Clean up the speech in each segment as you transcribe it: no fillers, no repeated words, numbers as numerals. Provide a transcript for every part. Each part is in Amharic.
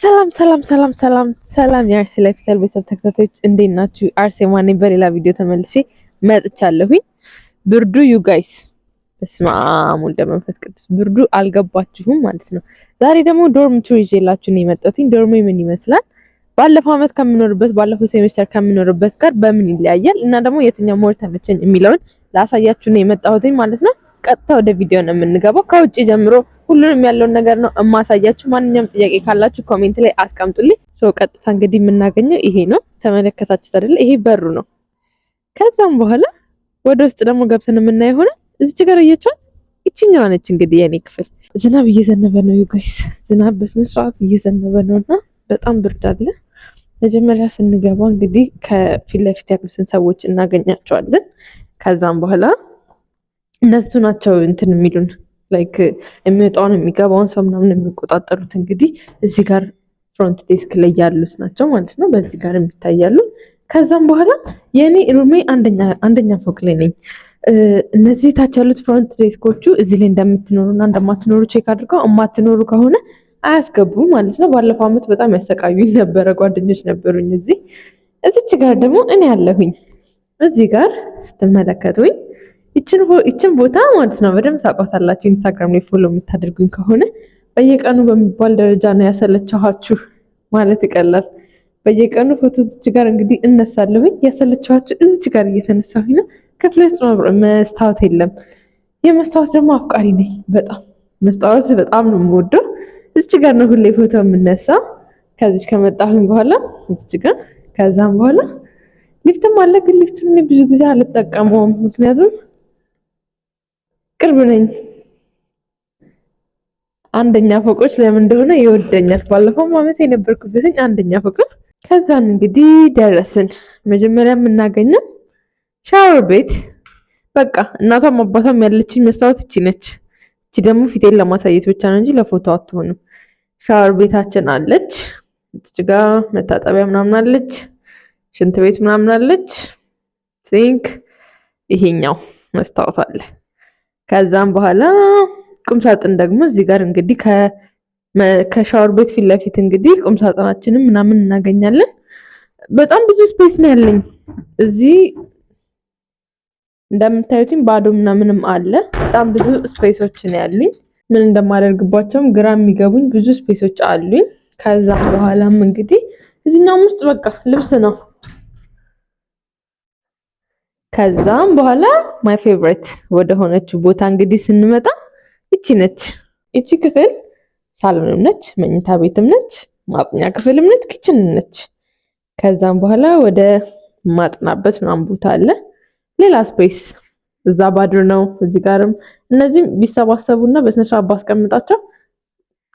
ሰላም ሰላም ሰላም ሰላም ሰላም የአርሲ ላይፍስታይል ቤተሰብ ተከታታዮች እንዴት ናችሁ? አርሴማ ነኝ። በሌላ ቪዲዮ ተመልሼ መጥቻለሁኝ። ብርዱ ዩ ጋይስ በስመ አብ ወወልድ ወመንፈስ ቅዱስ ብርዱ አልገባችሁም ማለት ነው። ዛሬ ደግሞ ዶርም ቱር ይዤላችሁ ነው የመጣሁት። ዶርሜ ምን ይመስላል፣ ባለፈው አመት ከምኖርበት ባለፈው ሴሜስተር ከምኖርበት ጋር በምን ይለያያል እና ደግሞ የትኛው ሞር ተመቸኝ የሚለውን ላሳያችሁ ነው የመጣሁት ማለት ነው። ቀጥታ ወደ ቪዲዮ ነው የምንገባው። ከውጭ ጀምሮ ሁሉንም ያለውን ነገር ነው እማሳያችሁ። ማንኛውም ጥያቄ ካላችሁ ኮሜንት ላይ አስቀምጡልኝ። ቀጥታ እንግዲህ የምናገኘው ይሄ ነው። ተመለከታችሁት አይደለ? ይሄ በሩ ነው። ከዛም በኋላ ወደ ውስጥ ደግሞ ገብተን የምናየው ሆነ እዚች ጋር እየቻል ይችኛዋ ነች እንግዲህ የኔ ክፍል። ዝናብ እየዘነበ ነው ዩ ጋይስ፣ ዝናብ በስነ ስርዓት እየዘነበ ነውና በጣም ብርድ አለ። መጀመሪያ ስንገባ እንግዲህ ከፊት ለፊት ያሉትን ሰዎች እናገኛቸዋለን። ከዛም በኋላ እነሱ ናቸው እንትን የሚሉን ላይክ የሚወጣውን የሚገባውን ሰው ምናምን የሚቆጣጠሩት እንግዲህ እዚህ ጋር ፍሮንት ዴስክ ላይ ያሉት ናቸው ማለት ነው። በዚህ ጋር የሚታያሉ። ከዛም በኋላ የኔ ሩሜ አንደኛ ፎቅ ላይ ነኝ። እነዚህ ታች ያሉት ፍሮንት ዴስኮቹ እዚህ ላይ እንደምትኖሩና እንደማትኖሩ ቼክ አድርገው የማትኖሩ ከሆነ አያስገቡ ማለት ነው። ባለፈው አመት በጣም ያሰቃዩኝ ነበረ። ጓደኞች ነበሩኝ እዚች ጋር ደግሞ እኔ ያለሁኝ። እዚህ ጋር ስትመለከቱኝ ይችን ቦታ ማለት ነው በደንብ ታውቋታላችሁ። ኢንስታግራም ላይ ፎሎ የምታደርጉኝ ከሆነ በየቀኑ በሚባል ደረጃ ነው ያሰለቻኋችሁ ማለት ይቀላል። በየቀኑ ፎቶ እዚች ጋር እንግዲህ እነሳለሁኝ። ያሰለቻኋችሁ እዚች ጋር እየተነሳሁኝ ነው። ክፍል ውስጥ መስታወት የለም። የመስታወት ደግሞ አፍቃሪ ነኝ በጣም መስታወት በጣም ነው የምወደው። እዚች ጋር ነው ሁሌ ፎቶ የምነሳው። ከዚች ከመጣሁኝ በኋላ እዚች ጋር ከዛም በኋላ ሊፍትም አለ፣ ግን ሊፍቱን ብዙ ጊዜ አልጠቀመውም ምክንያቱም ቅርብ ነኝ። አንደኛ ፎቆች ለምን እንደሆነ ይወደኛል። ባለፈው አመት የነበርኩበትኝ አንደኛ ፎቅ። ከዛን እንግዲህ ደረስን። መጀመሪያ የምናገኘው ሻወር ቤት። በቃ እናቷም አባቷም ያለችኝ መስታወት እቺ ነች። እቺ ደግሞ ፊቴን ለማሳየት ብቻ ነው እንጂ ለፎቶ አትሆንም። ሻወር ቤታችን አለች። እዚህ ጋር መታጠቢያ ምናምን አለች፣ ሽንት ቤት ምናምን አለች፣ ሲንክ፣ ይሄኛው መስታወት አለ። ከዛም በኋላ ቁምሳጥን ደግሞ እዚህ ጋር እንግዲህ ከሻወር ቤት ፊት ለፊት እንግዲህ ቁምሳጥናችንን ምናምን እናገኛለን። በጣም ብዙ ስፔስ ነው ያለኝ እዚህ እንደምታዩትኝ ባዶ ምናምንም አለ። በጣም ብዙ ስፔሶች ነው ያሉኝ። ምን እንደማደርግባቸውም ግራ የሚገቡኝ ብዙ ስፔሶች አሉኝ። ከዛም በኋላም እንግዲህ እዚህኛውም ውስጥ በቃ ልብስ ነው። ከዛም በኋላ ማይ ፌቨሪት ወደ ሆነችው ቦታ እንግዲህ ስንመጣ እቺ ነች። እቺ ክፍል ሳሎንም ነች፣ መኝታ ቤትም ነች፣ ማጥኛ ክፍልም ነች፣ ኪችን ነች። ከዛም በኋላ ወደ ማጥናበት ምናምን ቦታ አለ። ሌላ ስፔስ እዛ ባዶ ነው። እዚህ ጋርም እነዚህም ቢሰባሰቡና በስነ ስርዓት ባስቀምጣቸው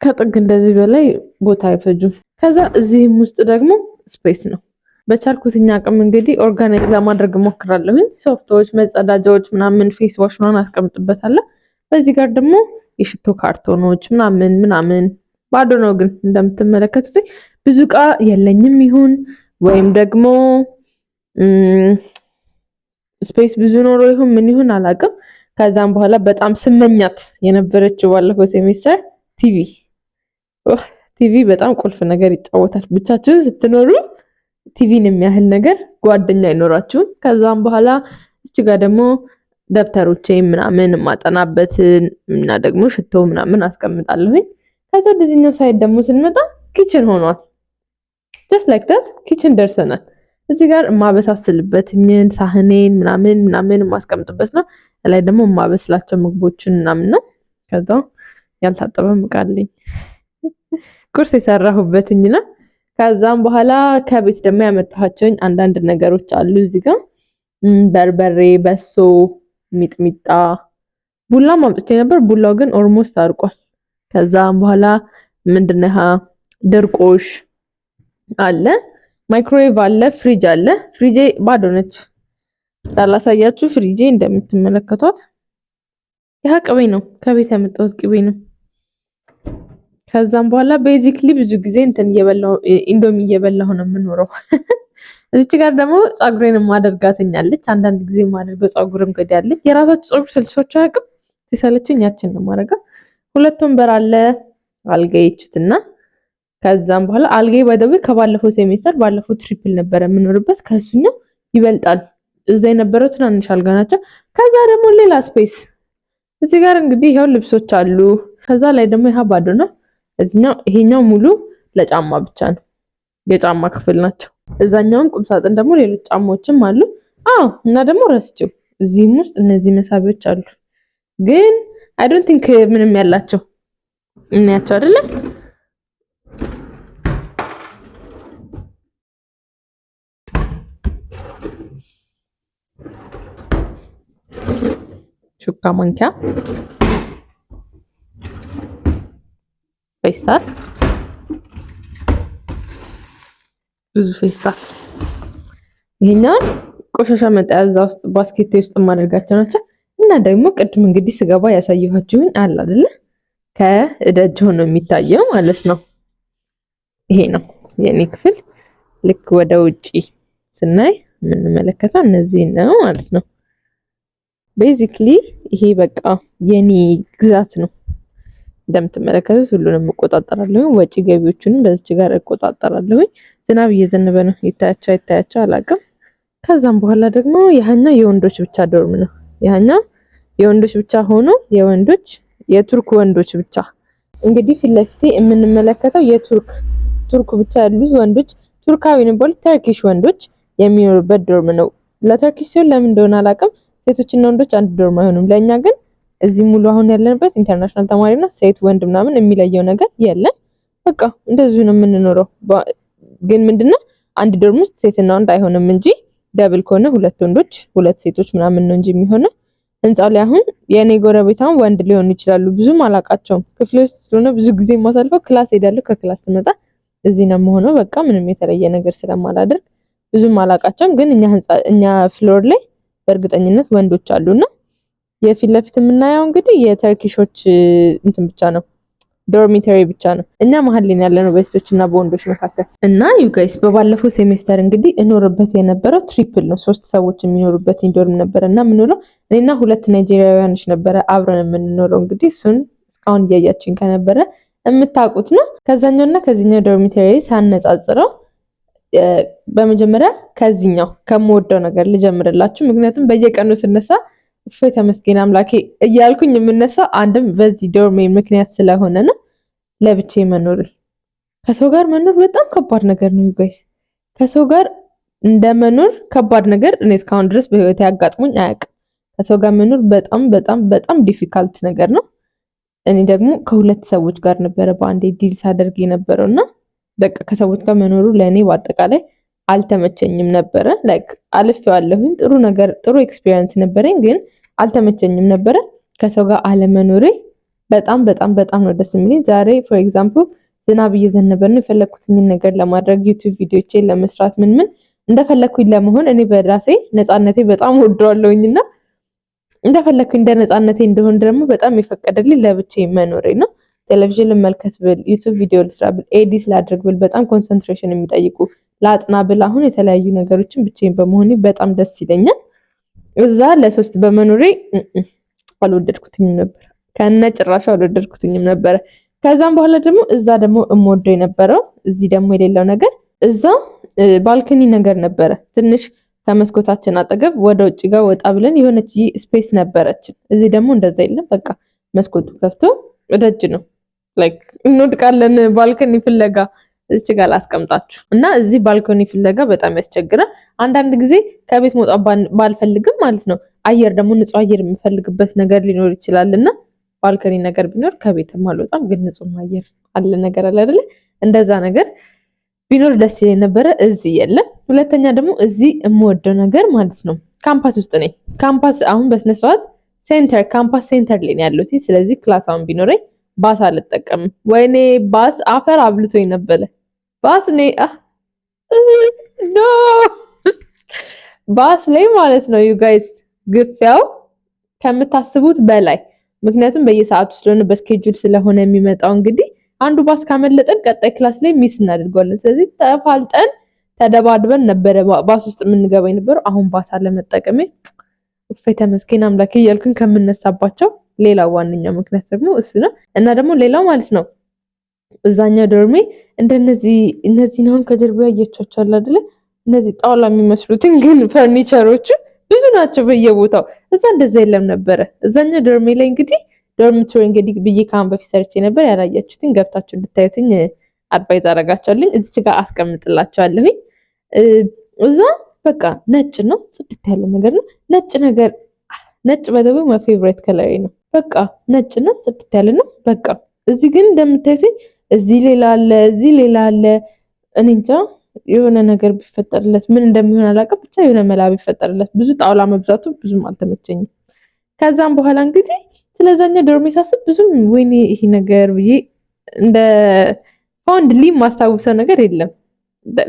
ከጥግ እንደዚህ በላይ ቦታ አይፈጁም። ከዛ እዚህም ውስጥ ደግሞ ስፔስ ነው። በቻልኩትኛ አቅም እንግዲህ ኦርጋናይዝ ለማድረግ እሞክራለሁኝ። ሶፍቶች፣ መጸዳጃዎች ምናምን ፌስ ዋሽ ምናምን አስቀምጥበታለሁ። በዚህ ጋር ደግሞ የሽቶ ካርቶኖች ምናምን ባዶ ነው። ግን እንደምትመለከቱት ብዙ እቃ የለኝም ይሁን ወይም ደግሞ ስፔስ ብዙ ኖሮ ይሁን ምን ይሁን አላውቅም። ከዛም በኋላ በጣም ስመኛት የነበረችው ባለፈው ሴሜስተር ቲቪ በጣም ቁልፍ ነገር ይጫወታል። ብቻችሁን ስትኖሩ ቲቪን የሚያህል ነገር ጓደኛ አይኖራችሁም። ከዛም በኋላ እዚህ ጋር ደግሞ ደብተሮቼ ምናምን ማጠናበት እና ደግሞ ሽቶ ምናምን አስቀምጣለሁኝ። ከዛ በዚህኛው ሳይድ ደግሞ ስንመጣ ኪችን ሆኗል። just like that ኪችን ደርሰናል። እዚህ ጋር የማበሳስልበትኝን ሳህኔን ምናምን የማስቀምጥበት ነው። ላይ ደግሞ የማበስላቸው ምግቦችን ምናምን ነው። ከዛ ያልታጠበ ምቃለኝ ቁርስ የሰራሁበትኝ ነው። ከዛም በኋላ ከቤት ደግሞ ያመጣኋቸውን አንዳንድ ነገሮች አሉ። እዚህ ጋር በርበሬ፣ በሶ፣ ሚጥሚጣ፣ ቡላ ማምጥቼ ነበር። ቡላው ግን ኦልሞስት አርቋል። ከዛም በኋላ ምንድነው ድርቆሽ አለ፣ ማይክሮዌቭ አለ፣ ፍሪጅ አለ። ፍሪጄ ባዶ ነች። ላሳያችሁ። ፍሪጄ እንደምትመለከቷት ያ ቅቤ ነው፣ ከቤት ያመጣሁት ቅቤ ነው። ከዛም በኋላ ቤዚክሊ ብዙ ጊዜ ኢንዶሚ እየበላሁ ነው የምኖረው። እዚች ጋር ደግሞ ጸጉሬን ማደርጋትኛለች። አንዳንድ ጊዜ ማደርገው ጸጉርም ገድ ያለች የራሳችሁ ጸጉር ሰልቻችሁ አያውቅም? ሲሰለችኝ ያችን ነው ማረጋ። ሁለት ወንበር አለ፣ አልጋ ይችትና ከዛም በኋላ አልጋዬ ባይደው ከባለፈው ሴሜስተር ባለፈው ትሪፕል ነበረ የምኖርበት ከሱኛው ይበልጣል። እዛ የነበረው ትናንሽ አልጋ ናቸው። ከዛ ደግሞ ሌላ ስፔስ እዚህ ጋር እንግዲህ ይሄው ልብሶች አሉ። ከዛ ላይ ደግሞ ይሄ ባዶ ነው። እዚህኛው ይሄኛው ሙሉ ለጫማ ብቻ ነው፣ የጫማ ክፍል ናቸው። እዛኛውም ቁም ሳጥን ደግሞ ሌሎች ጫማዎችም አሉ። አዎ እና ደግሞ ረስቼው እዚህም ውስጥ እነዚህ መሳቢያዎች አሉ፣ ግን አይ ዶንት ቲንክ ምንም ያላቸው እናያቸው አይደለም። ሹካ፣ ማንኪያ፣ ፌስታል፣ ብዙ ፌስታል። ይሄኛውን ቆሻሻ መጣያ እዛ ውስጥ ባስኬት ውስጥ ማድረጋቸው ናቸው። እና ደግሞ ቅድም እንግዲህ ስገባ ያሳየኋችሁን አለ አይደለ ከደጅ ሆኖ የሚታየው ማለት ነው። ይሄ ነው የኔ ክፍል። ልክ ወደ ውጪ ስናይ የምንመለከተው እነዚህ ነው ማለት ነው። ቤዚክሊ ይሄ በቃ የኔ ግዛት ነው። እንደምትመለከቱት ሁሉንም እቆጣጠራለሁ። ወጪ ገቢዎቹንም በዚች ጋር እቆጣጠራለሁ። ዝናብ እየዘነበ ነው፣ ይታያቸው አላውቅም። ከዛም በኋላ ደግሞ ያኛው የወንዶች ብቻ ዶርም ነው። ያኛው የወንዶች ብቻ ሆኖ የቱርክ ወንዶች ብቻ። እንግዲህ ፊት ለፊቴ የምንመለከተው ቱርክ ብቻ ያሉት ወንዶች፣ ቱርካዊ ነው ተርኪሽ ወንዶች የሚኖሩበት ዶርም ነው። ለተርኪሽ ሲሆን ለምን እንደሆነ አላውቅም፣ ሴቶችና ወንዶች አንድ ዶርም አይሆኑም። ለኛ ግን እዚህ ሙሉ አሁን ያለንበት ኢንተርናሽናል ተማሪና ሴት ወንድ ምናምን የሚለየው ነገር የለም። በቃ እንደዚሁ ነው የምንኖረው። ግን ምንድነው አንድ ዶርም ውስጥ ሴትና ወንድ አይሆንም እንጂ ደብል ከሆነ ሁለት ወንዶች ሁለት ሴቶች ምናምን ነው እንጂ የሚሆነው። ህንጻው ላይ አሁን የኔ ጎረቤታውን ወንድ ሊሆኑ ይችላሉ፣ ብዙም አላቃቸውም። ክፍል ውስጥ ስለሆነ ብዙ ጊዜ የማሳልፈው ክላስ ሄዳለሁ፣ ከክላስ ስመጣ እዚህ ነው የምሆነው። በቃ ምንም የተለየ ነገር ስለማላደርግ ብዙም አላቃቸውም። ግን እኛ ፍሎር ላይ በእርግጠኝነት ወንዶች አሉና የፊት ለፊት የምናየው እንግዲህ የተርኪሾች እንትን ብቻ ነው፣ ዶርሚተሪ ብቻ ነው። እኛ መሀል ላይ ያለነው በሴቶችና በወንዶች መካከል። እና ዩ ጋይስ በባለፈው ሴሜስተር እንግዲህ እኖርበት የነበረው ትሪፕል ነው፣ 3 ሰዎች የሚኖሩበት ዶርም ነበርና የምኖረው እኔና 2 ናይጄሪያውያኖች ነበረ አብረን የምንኖረው። እንግዲህ እሱን እስካሁን እያያችሁኝ ከነበረ የምታውቁት ነው። ከዛኛውና ከዚህኛው ዶርሚተሪ ሳነጻጽረው በመጀመሪያ ከዚህኛው ከምወደው ነገር ልጀምርላችሁ። ምክንያቱም በየቀኑ ስነሳ እፎይ ተመስገን አምላኬ እያልኩኝ የምነሳው አንድም በዚህ ዶርሜ ምክንያት ስለሆነ ነው። ለብቻዬ መኖር፣ ከሰው ጋር መኖር በጣም ከባድ ነገር ነው ጋይስ። ከሰው ጋር እንደመኖር ከባድ ነገር እኔ እስካሁን ድረስ በህይወቴ ያጋጥሙኝ አያውቅም። ከሰው ጋር መኖር በጣም በጣም በጣም ዲፊካልት ነገር ነው። እኔ ደግሞ ከሁለት ሰዎች ጋር ነበረ በአንዴ ዲል ሳደርግ የነበረውና በቃ ከሰዎች ጋር መኖሩ ለኔ በአጠቃላይ አልተመቸኝም ነበረ። ላይክ አልፌዋለሁኝ፣ ጥሩ ኤክስፒሪየንስ ነበረኝ፣ ግን አልተመቸኝም ነበረ። ከሰው ጋር አለመኖሬ በጣም በጣም በጣም ነው ደስ የሚለኝ። ዛሬ ፎር ኤግዛምፕል ዝናብ እየዘነበ ነው። የፈለኩትን ነገር ለማድረግ ዩቲዩብ ቪዲዮቼን ለመስራት ምን እንደፈለኩኝ ለመሆን እኔ በራሴ ነፃነቴ በጣም ወደዋለሁኝና እንደፈለኩኝ እንደ ነፃነቴ እንደሆን ደግሞ በጣም የፈቀደልኝ ለብቻዬ መኖሬ ነው። ቴሌቪዥን ልመልከት ብል፣ ዩቲዩብ ቪዲዮ ልስራ ብል፣ ኤዲት ላድርግ ብል በጣም ኮንሰንትሬሽን የሚጠይቁ ላጥና ብል አሁን የተለያዩ ነገሮችን ብቻዬን በመሆኔ በጣም ደስ ይለኛል። እዛ ለሶስት በመኖሬ አልወደድኩትኝም ነበር፣ ከነጭራሹ አልወደድኩትኝም ነበር። ከዛም በኋላ ደግሞ እዛ ደግሞ እምወደው የነበረው እዚህ ደግሞ የሌለው ነገር እዛ ባልከኒ ነገር ነበረ። ትንሽ ከመስኮታችን አጠገብ ወደ ውጭ ጋር ወጣ ብለን የሆነች ስፔስ ነበረችን። እዚህ ደግሞ እንደዛ የለም። በቃ መስኮቱ ከፍቶ ደጅ ነው። ላይክ እንወድቃለን ባልከኒ ፍለጋ። እዚህ ጋር ላስቀምጣችሁ እና እዚህ ባልኮኒ ፍለጋ በጣም ያስቸግራል። አንዳንድ ጊዜ ከቤት መውጣት ባልፈልግም ማለት ነው አየር ደግሞ ንጹህ አየር የምፈልግበት ነገር ሊኖር ይችላልና ባልኮኒ ነገር ቢኖር ከቤትም አልወጣም፣ ግን ንጹህ አየር አለ ነገር አለ አይደለ? እንደዛ ነገር ቢኖር ደስ ይለኝ ነበረ። እዚህ የለም። ሁለተኛ ደግሞ እዚህ የምወደው ነገር ማለት ነው ካምፓስ ውስጥ ነኝ። ካምፓስ አሁን በስነ ስርዓት ካምፓስ ሴንተር ላይ ነው ያለሁት። ስለዚህ ክላስ አሁን ቢኖረኝ ባስ አልጠቀምም። ወይኔ ባስ አፈር አብልቶኝ ነበረ። ባስ ባስ ላይ ማለት ነው ዩ ጋይስ ግፊያው ከምታስቡት በላይ። ምክንያቱም በየሰዓቱ ስለሆነ በስኬጁል ስለሆነ የሚመጣው እንግዲህ አንዱ ባስ ካመለጠን ቀጣይ ክላስ ላይ ሚስ እናደርገዋለን። ስለዚህ ተፋልጠን ተደባድበን ነበረ ባስ ውስጥ የምንገባ የነበረው። አሁን ባስ አለመጠቀሜ እፎይ ተመስገን አምላኬ እያልኩኝ ከምነሳባቸው ሌላው ዋነኛው ምክንያት ደግሞ እሱ ነው። እና ደግሞ ሌላው ማለት ነው እዛኛው ዶርሜ እንደነዚህ እነዚህ ነው ከጀርባ ያያችኋቸው አይደለ? እነዚህ ጣውላ የሚመስሉትን ግን ፈርኒቸሮቹ ብዙ ናቸው በየቦታው። እዛ እንደዛ የለም ነበረ። እዛኛው ዶርሜ ላይ እንግዲህ ዶርሚቶሪ እንግዲህ ብዬ ካሁን በፊት ሰርቼ ነበር። ያላያችሁትን ገብታችሁ እንድታዩትኝ አድቫይዝ አደርጋችኋለሁ። እዚች ጋር አስቀምጥላችኋለሁኝ። እዛ በቃ ነጭ ነው፣ ጽድት ያለ ነገር ነው። ነጭ ነገር ነጭ በደቡ ማይ ፌቨራይት ከለር ነው። በቃ ነጭ ነው፣ ጽድት ያለ ነው። በቃ እዚህ ግን እንደምታዩት እዚህ ሌላ አለ፣ እዚህ ሌላ አለ። እኔ እንጃ የሆነ ነገር ቢፈጠርለት ምን እንደሚሆን አላውቅም። ብቻ የሆነ መላ ቢፈጠርለት። ብዙ ጣውላ መብዛቱ ብዙም አልተመቸኝም። ከዛም በኋላ እንግዲህ ስለዛኛው ዶርሜ ሳስብ ብዙም ወይኔ ይሄ ነገር ብዬ እንደ ፋውንድሊ ማስታውሰው ነገር የለም።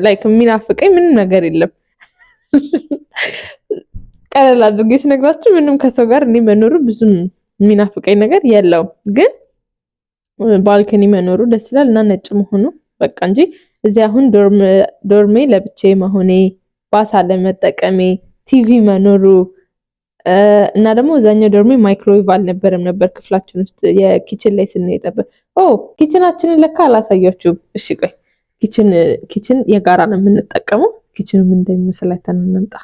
ላይክ የሚናፍቀኝ ምንም ነገር የለም። ቀለል አድርጌ ስነግራችሁ ምንም ከሰው ጋር እኔ መኖሩ ብዙም የሚናፍቀኝ ነገር የለውም። ግን ባልከኒ መኖሩ ደስ ይላል እና ነጭ መሆኑ በቃ እንጂ እዚህ አሁን ዶርሜ ለብቻዬ መሆኔ፣ ባሳ ለመጠቀሜ፣ ቲቪ መኖሩ እና ደግሞ እዛኛው ዶርሜ ማይክሮዌቭ አልነበረም ነበር ክፍላችን ውስጥ የኪችን ላይ ስንሄድ ነበር። ኪችናችንን ለካ አላሳያችሁም። እሺ ቆይ ኪችን የጋራ ነው የምንጠቀመው። ኪችኑ ምን እንደሚመስል አይተን እንምጣ።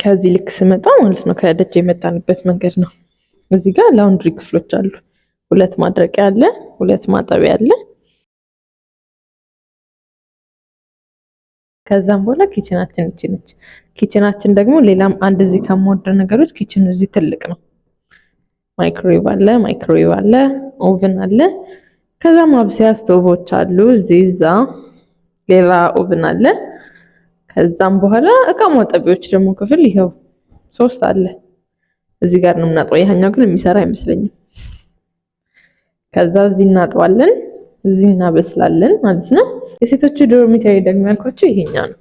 ከዚህ ልክ ስመጣ ማለት ነው ከደጅ የመጣንበት መንገድ ነው። እዚህ ጋር ላውንድሪ ክፍሎች አሉ። 2 ማድረቂያ አለ፣ 2 ማጠቢያ አለ። ከዛም በኋላ ኪችናችን እቺ ነች። ኪችናችን ደግሞ ሌላም አንድ እዚህ ከመወደው ነገሮች ኪችኑ እዚህ ትልቅ ነው። ማይክሮዌቭ አለ፣ ኦቭን አለ። ከዛ ማብሰያ ስቶቮች አሉ እዛ ሌላ ኦቭን አለ። ከዛም በኋላ እቃ ማጠቢያዎች ደግሞ ክፍል ይሄው 3 አለ። እዚህ ጋር ነው የምናጥበው። ይሄኛው ግን የሚሰራ አይመስለኝም። ከዛ እዚህ እናጥባለን፣ እዚህ እናበስላለን ማለት ነው። የሴቶቹ ዶርሚተሪ ደግሞ ያልኳችሁ ይሄኛው ነው።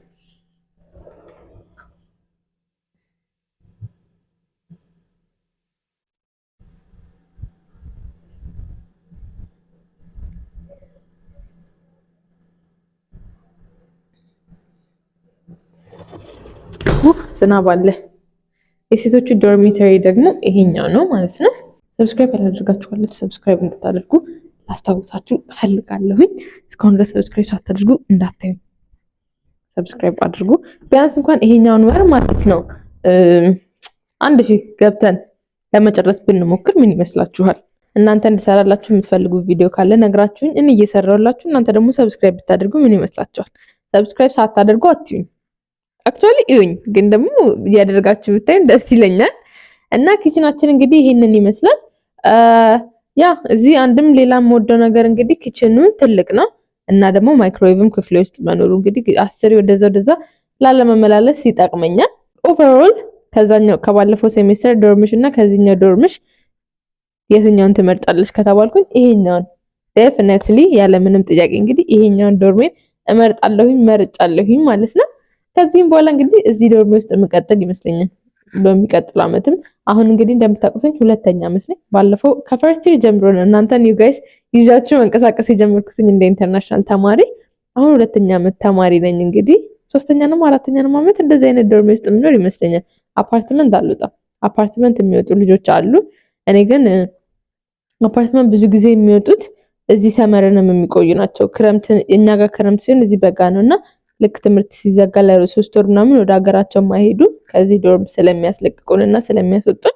ዝናብ አለ። የሴቶቹ ዶርሚተሪ ደግሞ ይሄኛው ነው ማለት ነው። ሰብስክራይብ ያላደርጋችኋለሁ፣ ሰብስክራይብ እንድታደርጉ ላስታውሳችሁ እፈልጋለሁኝ። እስካሁን ድረስ ሰብስክራይብ ሳታደርጉ እንዳታዩ፣ ሰብስክራይብ አድርጉ። ቢያንስ እንኳን ይሄኛውን ወር ማለት ነው 1000 ገብተን ለመጨረስ ብንሞክር ምን ይመስላችኋል? እናንተ እንድሰራላችሁ የምትፈልጉ ቪዲዮ ካለ ነግራችሁኝ እኔ እየሰራሁላችሁ እናንተ ደግሞ ሰብስክራይብ ብታደርጉ ምን ይመስላችኋል? ሰብስክራይብ ሳታደርጉ አትዩኝ። አክቹአሊ እዩኝ፣ ግን ደግሞ እያደረጋችሁ ብታዩኝ ደስ ይለኛል። እና ኪችናችን እንግዲህ ይሄንን ይመስላል። ያ እዚህ አንድም ሌላም ወደው ነገር እንግዲህ ኪችኑ ትልቅ ነው እና ደግሞ ማይክሮዌቭም ክፍሌ ውስጥ መኖሩ እንግዲህ 10 ወደዛ ላለመመላለስ ይጠቅመኛል። ኦቨርኦል ከዛኛው ከባለፈው ሴሚስተር ዶርምሽ እና ከዚህኛው ዶርምሽ የትኛውን ትመርጣለች ከተባልኩኝ ይሄኛውን ዴፊኒትሊ ያለ ምንም ጥያቄ እንግዲህ ይሄኛውን ዶርሜን እመርጣለሁኝ መርጫለሁኝ ማለት ነው። ከዚህም በኋላ እንግዲህ እዚህ ዶርሜ ውስጥ የምቀጥል ይመስለኛል በሚቀጥለው ዓመትም። አሁን እንግዲህ እንደምታውቁትኝ 2ኛ ዓመት ነኝ። ባለፈው ከፈርስት ይር ጀምሮ ነው እናንተን ዩ ጋይስ ይዛችሁ መንቀሳቀስ የጀመርኩትኝ እንደ ኢንተርናሽናል ተማሪ። አሁን 2ኛ ዓመት ተማሪ ነኝ። እንግዲህ 3ኛ ነው 4ኛ ነው ዓመት እንደዚህ አይነት ዶርሜ ውስጥ የምኖር ይመስለኛል። አፓርትመንት አልወጣም። አፓርትመንት የሚወጡ ልጆች አሉ። እኔ ግን አፓርትመንት ብዙ ጊዜ የሚወጡት እዚህ ሰመርንም የሚቆዩ ናቸው። ክረምት እኛ ጋር ክረምት ሲሆን እዚህ በጋ ነውና ልክ ትምህርት ሲዘጋ ለ3 ወር ምናምን ወደ ሀገራቸው ማይሄዱ ከዚህ ዶርም ስለሚያስለቅቁንና ስለሚያስወጡን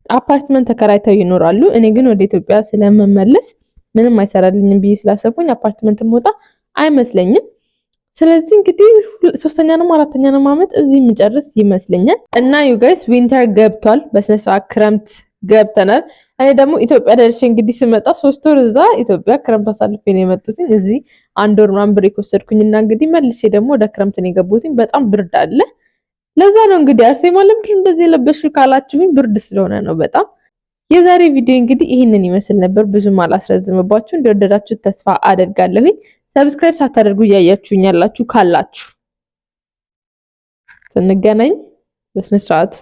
አፓርትመንት ተከራይተው ይኖራሉ። እኔ ግን ወደ ኢትዮጵያ ስለመመለስ ምንም አይሰራልኝም ብዬ ስላሰብኩኝ አፓርትመንት መውጣ አይመስለኝም። ስለዚህ እንግዲህ 3ኛ ነው 4ኛ ነው ዓመት እዚህ የምጨርስ ይመስለኛል። እና ዩ ጋይስ ዊንተር ገብቷል። በስነ ስርዓት ክረምት ገብተናል። እኔ ደግሞ ኢትዮጵያ ደርሼ እንግዲህ ስመጣ 3 ወር እዛ ኢትዮጵያ ክረምት አሳልፌ ነው የመጡት። እዚህ 1 ወር ምናምን ብሬክ ወሰድኩኝና እንግዲህ መልሼ ደግሞ ወደ ክረምት ነው የገቡትኝ። በጣም ብርድ አለ። ለዛ ነው እንግዲህ አርሴማ ለምንድን እንደዚህ የለበሽው ካላችሁኝ ብርድ ስለሆነ ነው በጣም። የዛሬ ቪዲዮ እንግዲህ ይህንን ይመስል ነበር። ብዙም አላስረዝምባችሁ። እንደወደዳችሁት ተስፋ አደርጋለሁኝ። ሰብስክራይብ ሳታደርጉ እያያችሁኝ ያላችሁ ካላችሁ ስንገናኝ በስነ ስርዓት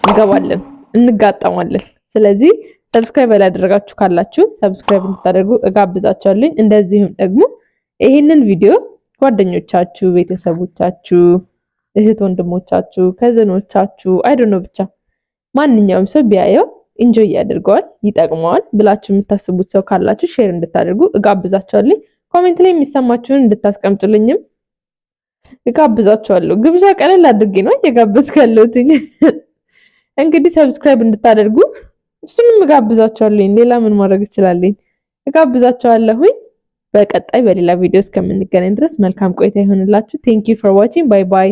እንገባለን፣ እንጋጠማለን። ስለዚህ ሰብስክራይብ ያላደረጋችሁ ካላችሁ ሰብስክራይብ እንድታደርጉ እጋብዛችኋለሁ። እንደዚሁም ደግሞ ይሄንን ቪዲዮ ጓደኞቻችሁ፣ ቤተሰቦቻችሁ፣ እህት ወንድሞቻችሁ፣ ከዘኖቻችሁ አይዶኖ ብቻ ማንኛውም ሰው ቢያየው ኢንጆይ ያደርገዋል፣ ይጠቅመዋል ብላችሁ የምታስቡት ሰው ካላችሁ ሼር እንድታደርጉ እጋብዛችኋለሁ። ኮሜንት ላይ የሚሰማችሁን እንድታስቀምጡልኝም እጋብዛችኋለሁ። ግብዣ ቀለል አድርጌ ነው እየጋበዝኩ ያለሁት። እንግዲህ ሰብስክራይብ እንድታደርጉ እሱንም እጋብዛችኋለሁ። ሌላ ምን ማድረግ እችላለሁ? እጋብዛችኋለሁኝ። በቀጣይ በሌላ ቪዲዮ እስከምንገናኝ ድረስ መልካም ቆይታ ይሆንላችሁ። ቴንክ ዩ ፎር ዋቺንግ። ባይ ባይ።